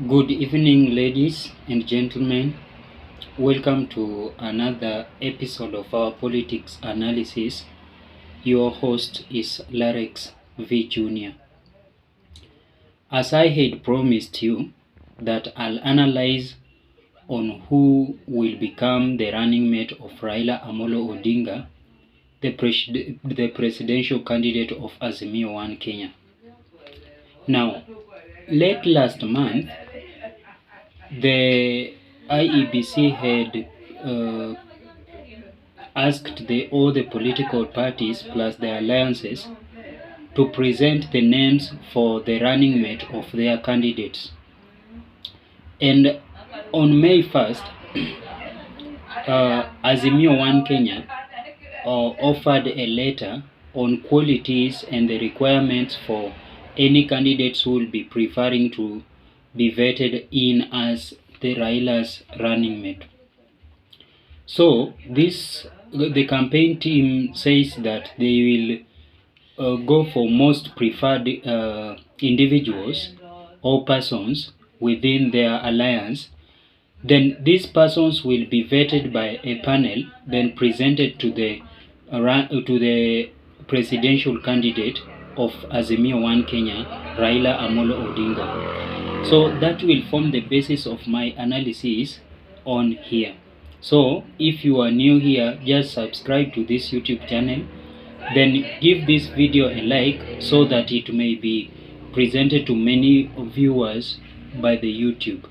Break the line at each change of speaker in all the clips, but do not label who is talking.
Good evening, ladies and gentlemen. Welcome to another episode of our politics analysis. Your host is Larex V. Jr. As I had promised you that I'll analyze on who will become the running mate of Raila Amolo Odinga, the presidential candidate of Azimio One Kenya. Now, late last month, the IEBC had asked all the political parties plus the alliances to present the names for the running mate of their candidates. And on May 1st, Azimio One Kenya offered a letter on qualities and the requirements for any candidates who will be preferring to be vetted in as the Railas running mate. So the campaign team says that they will go for most preferred individuals or persons within their alliance. Then these persons will be vetted by a panel, then presented to the presidential candidate of Azimio One Kenya, Raila Amolo Odinga. So that will form the basis of my analysis on here. So if you are new here, just subscribe to this YouTube channel, then give this video a like so that it may be presented to many viewers by the YouTube.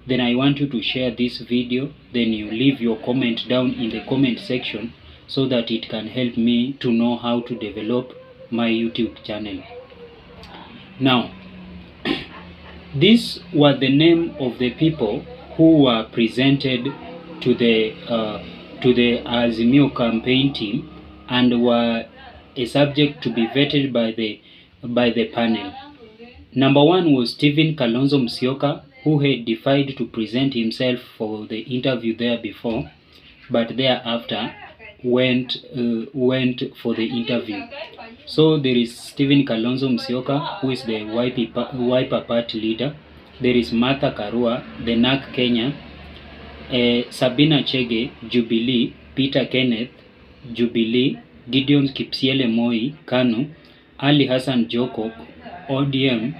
Then I want you to share this video, then you leave your comment down in the comment section so that it can help me to know how to develop my YouTube channel. Now, these were the name of the people who were presented to the Azimio campaign team and were a subject to be vetted by the panel. Number one was Stephen Kalonzo Musyoka, who had defied to present himself for the interview there before, but thereafter went for the interview. So there is Stephen Kalonzo Musyoka, who is the Wiper Party leader. There is Martha Karua, the NARC Kenya, Sabina Chege, Jubilee, Peter Kenneth, Jubilee, Gideon Kipsiele Moi, KANU, Ali Hassan Jokok, ODM,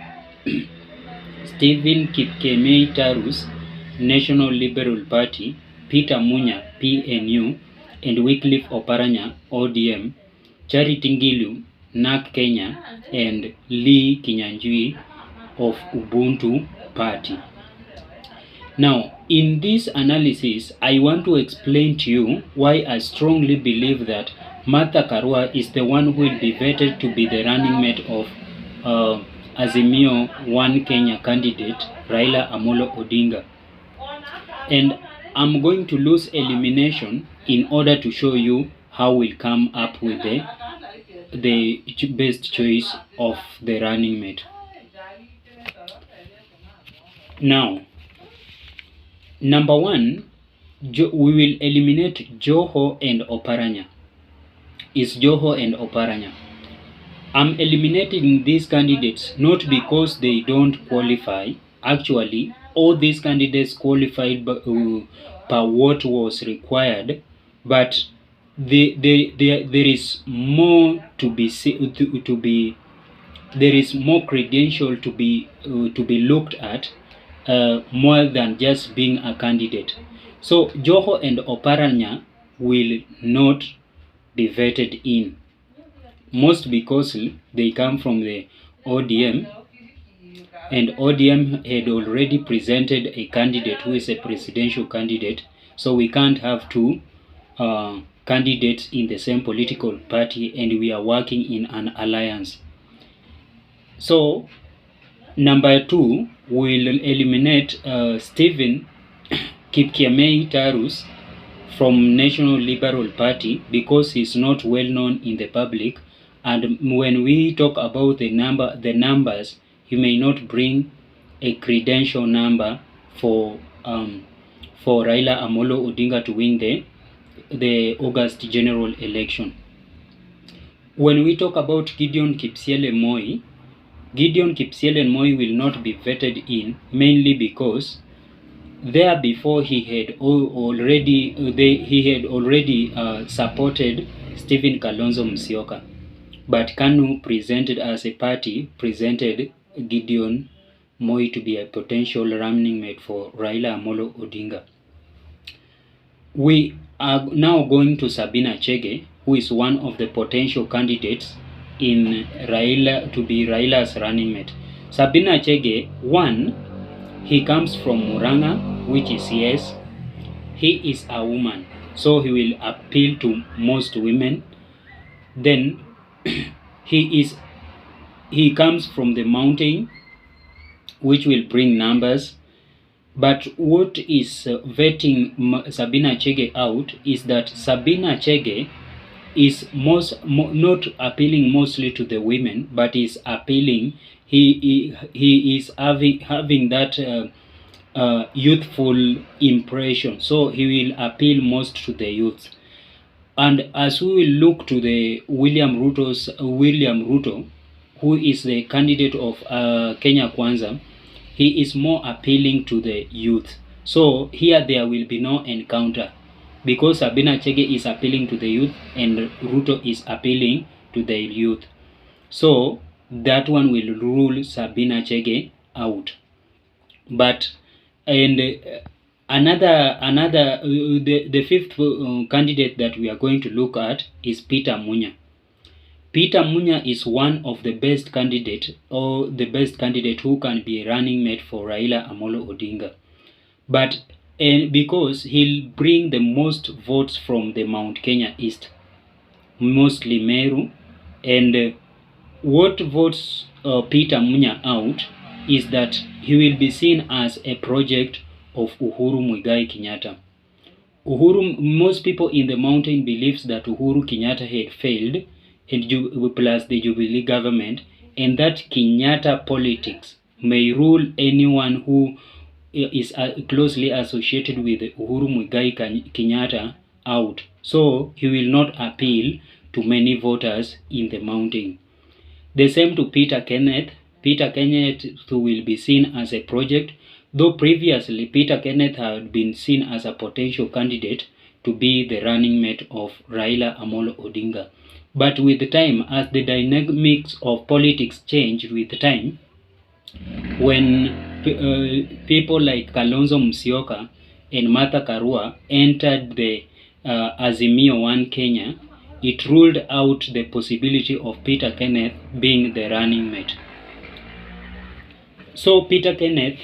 Stephen Kipkemei Tarus, National Liberal Party, Peter Munya, PNU, and Wycliffe Oparanya, ODM, Charity Ngilu, NARC Kenya, and Lee Kinyanjui of Ubuntu Party. Now, in this analysis, I want to explain to you why I strongly believe that Martha Karua is the one who will be vetted to be the running mate of Azimio One Kenya candidate, Raila Amolo Odinga. And I'm going to lose elimination in order to show you how we'll come up with the best choice of the running mate. Now, number one, we will eliminate Joho and Oparanya. Is Joho and Oparanya. I'm eliminating these candidates not because they don't qualify. Actually, all these candidates qualified per what was required, but there is more there is more credential to be looked at, more than just being a candidate. So Joho and Oparanya will not be vetted in, most because they come from the ODM, and ODM had already presented a candidate who is a presidential candidate, so we can't have two candidates in the same political party, and we are working in an alliance. So number two, we'll eliminate Stephen Kipkemei Tarus from National Liberal Party because he's not well known in the public, and when we talk about the numbers, he may not bring a credential number for Raila Amolo Odinga to win the August general election. When we talk about Gideon Kipsiele Moi, Gideon Kipsielen Moi will not be vetted in, mainly because there before he had already supported Stephen Kalonzo Musyoka, but KANU presented as a party presented Gideon Moi to be a potential running mate for Raila Amolo Odinga. We are now going to Sabina Chege, who is one of the potential candidates in Raila to be Raila's running mate. Sabina Chege, one, he comes from Muranga, which is yes, he is a woman, so he will appeal to most women. Then he comes from the mountain, which will bring numbers. But what is vetting Sabina Chege out is that Sabina Chege is not appealing mostly to the women, but is appealing. He is having that youthful impression, so he will appeal most to the youth. And as we will look to the William Ruto, who is the candidate of Kenya Kwanza, he is more appealing to the youth. So here there will be no encounter, because Sabina Chege is appealing to the youth and Ruto is appealing to the youth. So that one will rule Sabina Chege out. But the fifth candidate that we are going to look at is Peter Munya. Peter Munya is one of the best candidate, or the best candidate who can be a running mate for Raila Amolo Odinga. But because he'll bring the most votes from the Mount Kenya East, mostly Meru, and what votes Peter Munya out is that he will be seen as a project of Uhuru Muigai Kenyatta. Most people in the mountain believes that Uhuru Kenyatta had failed, and plus the Jubilee government, and that Kenyatta politics may rule anyone who is closely associated with Uhuru Muigai Kenyatta out. So he will not appeal to many voters in the mountain. The same to Peter Kenneth. Peter Kenneth will be seen as a project, though previously Peter Kenneth had been seen as a potential candidate to be the running mate of Raila Amolo Odinga. But with time, as the dynamics of politics changed with time, when people like Kalonzo Musyoka and Martha Karua entered the Azimio One Kenya, it ruled out the possibility of Peter Kenneth being the running mate. So Peter Kenneth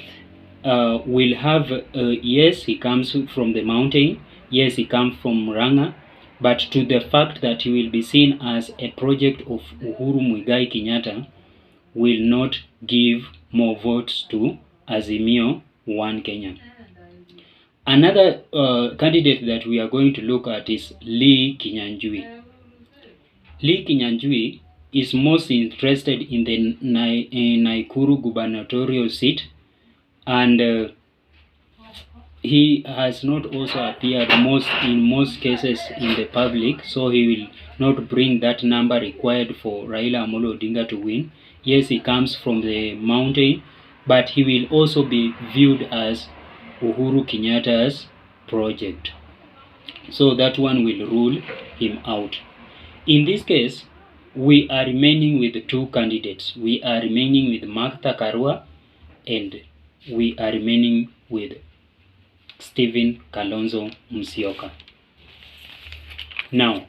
will have, yes, he comes from the mountain, yes, he comes from Muranga, but to the fact that he will be seen as a project of Uhuru Muigai Kenyatta will not give more votes to Azimio One Kenya. Another candidate that we are going to look at is Lee Kinyanjui. Lee Kinyanjui is most interested in the Nakuru gubernatorial seat, and he has not also appeared in most cases in the public, so he will not bring that number required for Raila Amolo Odinga to win. Yes, he comes from the mountain, but he will also be viewed as Uhuru Kenyatta's project. So that one will rule him out. In this case, we are remaining with two candidates. We are remaining with Martha Karua and we are remaining with Stephen Kalonzo Musyoka. Now,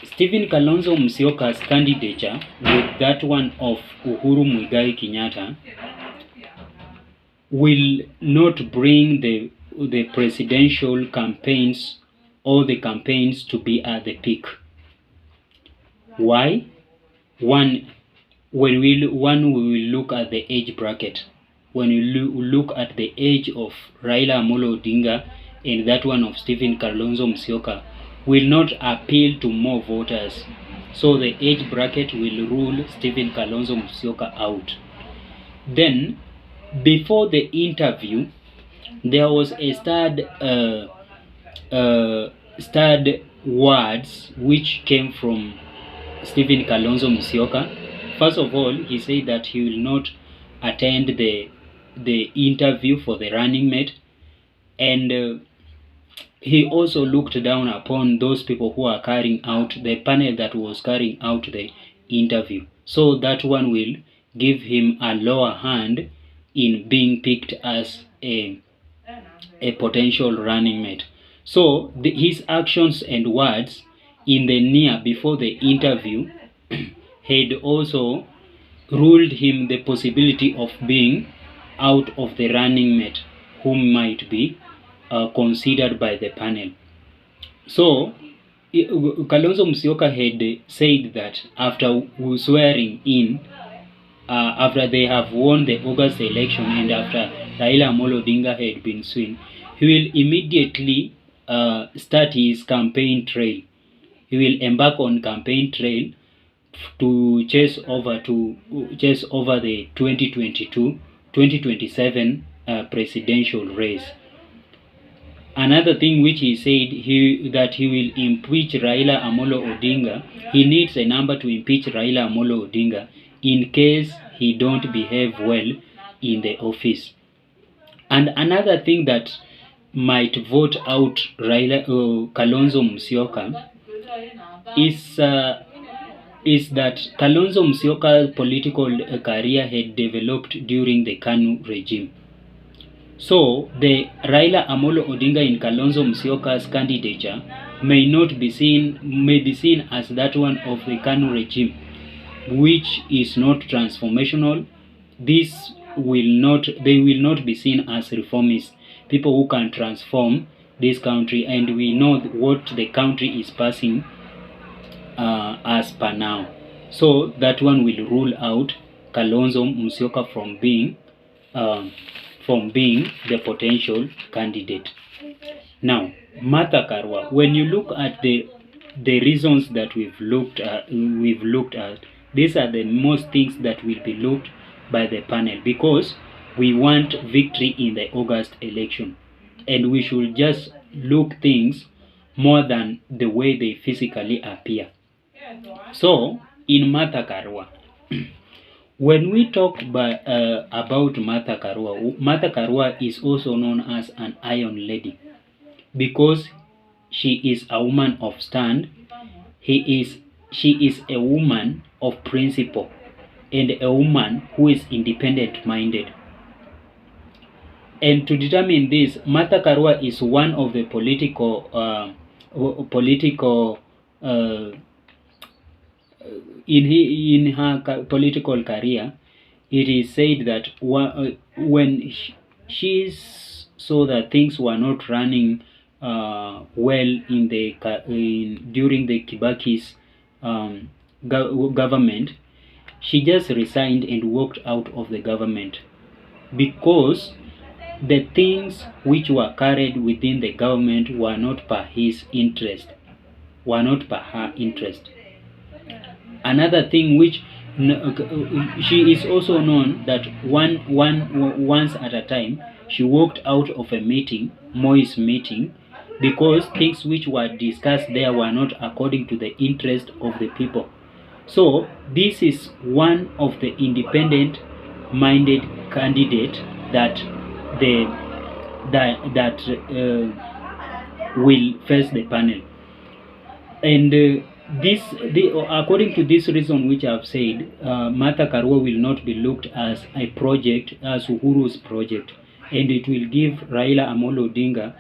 Stephen Kalonzo Musyoka's candidature with that one of Uhuru Muigai Kenyatta will not bring the presidential campaigns or the campaigns to be at the peak. Why? One, when we will look at the age bracket. When you look at the age of Raila Amolo Odinga and that one of Stephen Kalonzo Musyoka will not appeal to more voters. So the age bracket will rule Stephen Kalonzo Musyoka out. Then, before the interview, there was a stud words which came from Stephen Kalonzo Musyoka, First of all, he said that he will not attend the interview for the running mate, and he also looked down upon those people who are carrying out the panel that was carrying out the interview. So that one will give him a lower hand in being picked as a potential running mate. So his actions and words in the near before the interview had also ruled him the possibility of being out of the running mate who might be considered by the panel. So Kalonzo Musyoka had said that after swearing in, after they have won the August election and after Raila Amolo Odinga had been sworn, he will immediately start his campaign trail. He will embark on campaign trail to chase over the 2027 presidential race. Another thing which he said that he will impeach Raila Amolo Odinga. He needs a number to impeach Raila Amolo Odinga in case he don't behave well in the office. And another thing that might vote out Kalonzo Musyoka is that Kalonzo Musyoka's political career had developed during the KANU regime. So the Raila Amolo Odinga in Kalonzo Musyoka's candidature may be seen as that one of the KANU regime, which is not transformational. They will not be seen as reformists, people who can transform this country, and we know what the country is passing as per now. So that one will rule out Kalonzo Musyoka from being the potential candidate. Now, Martha Karua, when you look at the reasons that we've looked at, these are the most things that will be looked by the panel, because we want victory in the August election, and we should just look things more than the way they physically appear. So, in Martha Karua, when we talk about Martha Karua is also known as an Iron Lady because she is a woman of stand. She is a woman of principle and a woman who is independent-minded. And to determine this, Martha Karua is one of the in her political career, it is said that when she saw that things were not running well during the Kibaki's government, she just resigned and walked out of the government because the things which were carried within the government were not per her interest. Another thing which she is also known that once at a time she walked out of a meeting, Moi's meeting, because things which were discussed there were not according to the interest of the people. So this is one of the independent-minded candidate that will face the panel, and according to this reason which I have said, Martha Karua will not be looked as a project, as Uhuru's project, and it will give Raila Amolo Odinga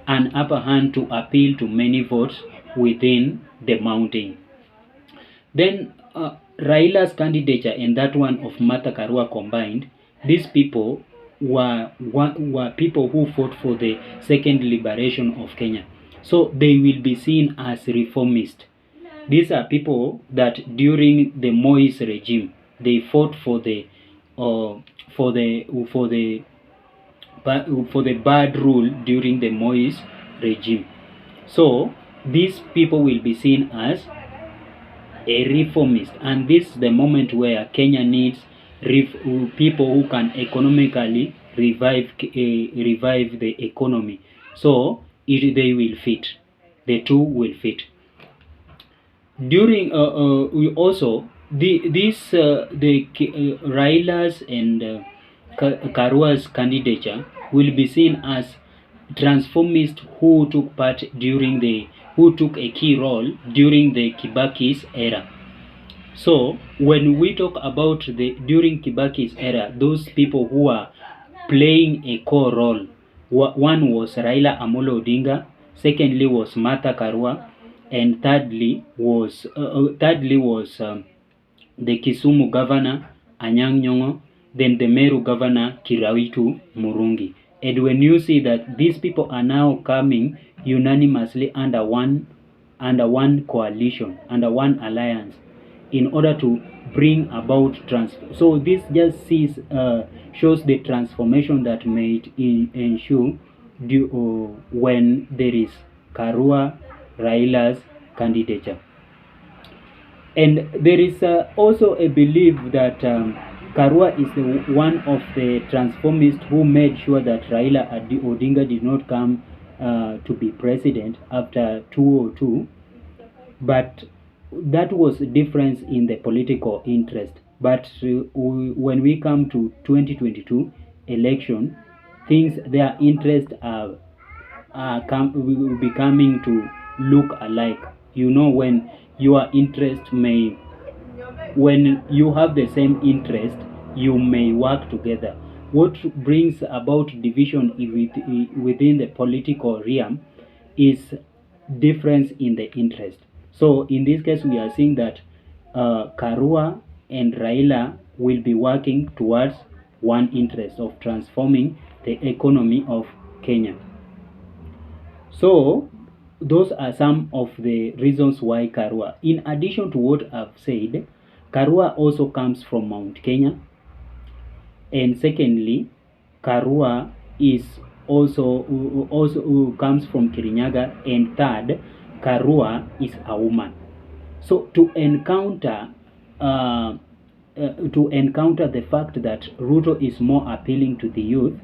an upper hand to appeal to many votes within the mountain. Then Raila's candidature and that one of Martha Karua combined, these people were people who fought for the second liberation of Kenya. So they will be seen as reformists. These are people that during the Moi's regime they fought for the bad rule during the Moi's regime. So these people will be seen as a reformist, and this is the moment where Kenya needs people who can economically revive the economy. So they will fit. The two will fit. During we also Railas and Karua's candidature will be seen as transformists who took a key role during the Kibaki's era. So when we talk about during Kibaki's era, those people who are playing a core role, one was Raila Amolo Odinga, secondly was Martha Karua, and thirdly was the Kisumu governor Anyang' Nyong'o, then the Meru governor Kirawitu Murungi. And when you see that these people are now coming unanimously under one coalition, under one alliance, in order to bring about so this just shows the transformation that may ensue when there is Karua Raila's candidature. And there is also a belief that Karua is one of the transformists who made sure that Raila Odinga did not come to be president after 2002, but that was a difference in the political interest. But when we come to 2022 election, their interests will be coming to look alike. You know, when you have the same interest, you may work together. What brings about division within the political realm is difference in the interest. So in this case, we are seeing that Karua and Raila will be working towards one interest of transforming the economy of Kenya. So those are some of the reasons why Karua. In addition to what I've said, Karua also comes from Mount Kenya. And secondly, Karua is also comes from Kirinyaga. And third, Karua is a woman. So to encounter the fact that Ruto is more appealing to the youth,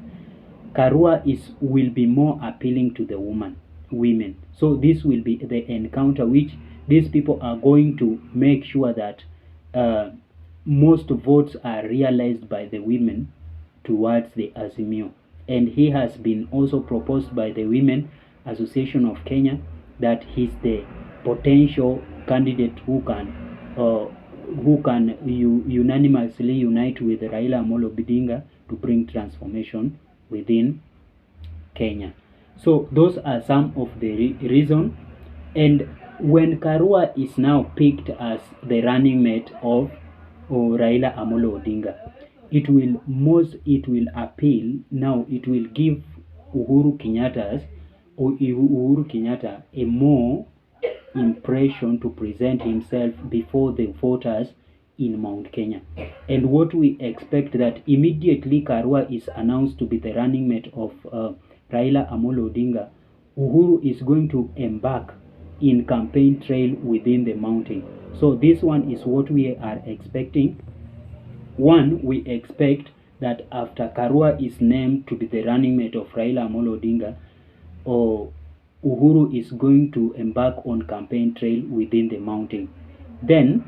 Karua will be more appealing to the women. So this will be the encounter which these people are going to make sure that most votes are realized by the women towards the Azimio. And he has been also proposed by the Women Association of Kenya that he's the potential candidate who can unanimously unite with Raila Amolo Odinga to bring transformation within Kenya. So those are some of the reasons. And when Karua is now picked as the running mate of Raila Amolo Odinga, it will appeal. Now it will give Uhuru Kenyatta a more impression to present himself before the voters in Mount Kenya. And what we expect that immediately Karua is announced to be the running mate of Raila Amolo Odinga, Uhuru is going to embark in campaign trail within the mountain. So this one is what we are expecting. One, we expect that after Karua is named to be the running mate of Raila Amolo Odinga, Uhuru is going to embark on campaign trail within the mountain. Then,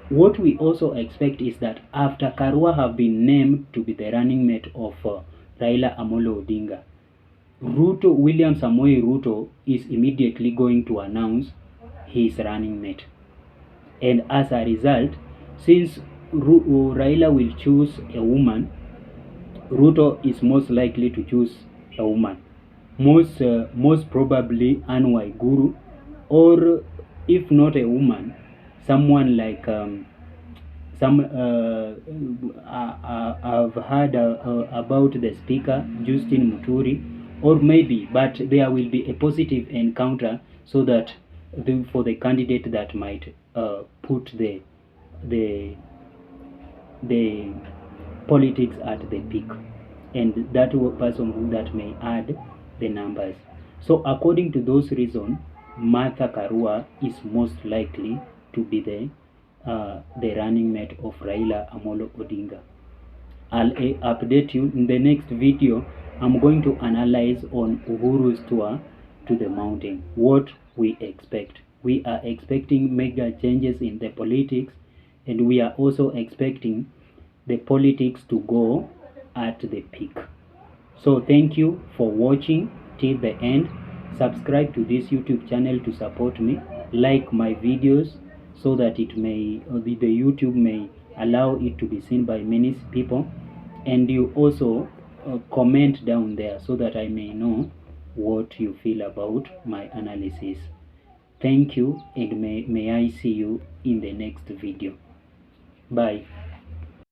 what we also expect is that after Karua have been named to be the running mate of Raila Amolo Odinga, William Samoei Ruto is immediately going to announce his running mate. And as a result, since Raila will choose a woman, Ruto is most likely to choose a woman. Most probably Anne Waiguru, or if not a woman, someone like I've heard about the speaker Justin Muturi, or maybe, but there will be a positive encounter so that for the candidate that might put the politics at the peak, and that person that may add the numbers. So according to those reasons, Martha Karua is most likely to be the running mate of Raila Amolo Odinga. I'll update you in the next video. I'm going to analyze on Uhuru's tour to the mountain. What we expect. We are expecting mega changes in the politics, and we are also expecting the politics to go at the peak. So thank you for watching till the end. Subscribe to this YouTube channel to support me. Like my videos so that it may the YouTube may allow it to be seen by many people. And you also comment down there so that I may know what you feel about my analysis. Thank you, and may I see you in the next video. Bye.